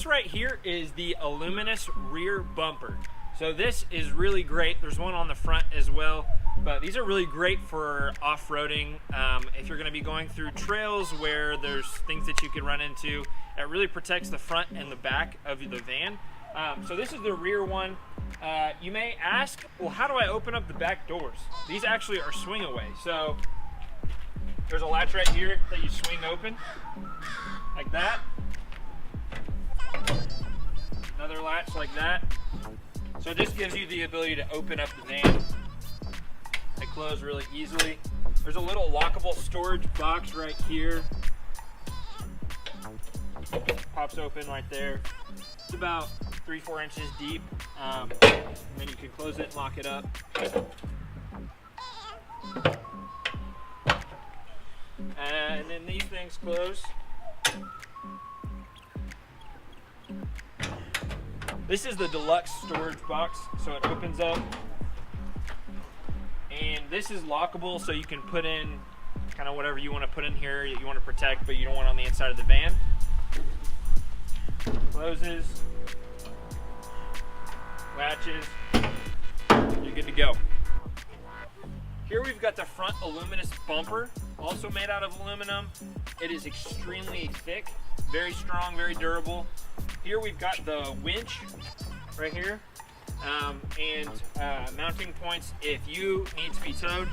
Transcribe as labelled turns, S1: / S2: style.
S1: this right here is the Aluminess rear bumper. So this is really great. There's one on the front as well, but these are really great for off-roading. If you're gonna be going through trails where there's things that you can run into, it really protects the front and the back of the van. So this is the rear one. You may ask, well, how do I open up the back doors? These actually are swing away. So there's a latch right here that you swing open, like that. Another latch like that. So this gives you the ability to open up the van. They close really easily. There's a little lockable storage box right here. Pops open right there. It's about 3-4 inches deep. And then you can close it and lock it up. And then these things close. This is the deluxe storage box, so it opens up. And this is lockable, so you can put in kind of whatever you want to put in here that you want to protect, but you don't want on the inside of the van. Closes. Latches. You're good to go. Here we've got the front Aluminess bumper, also made out of aluminum. It is extremely thick, very strong, very durable. Here we've got the winch right here, and mounting points if you need to be towed.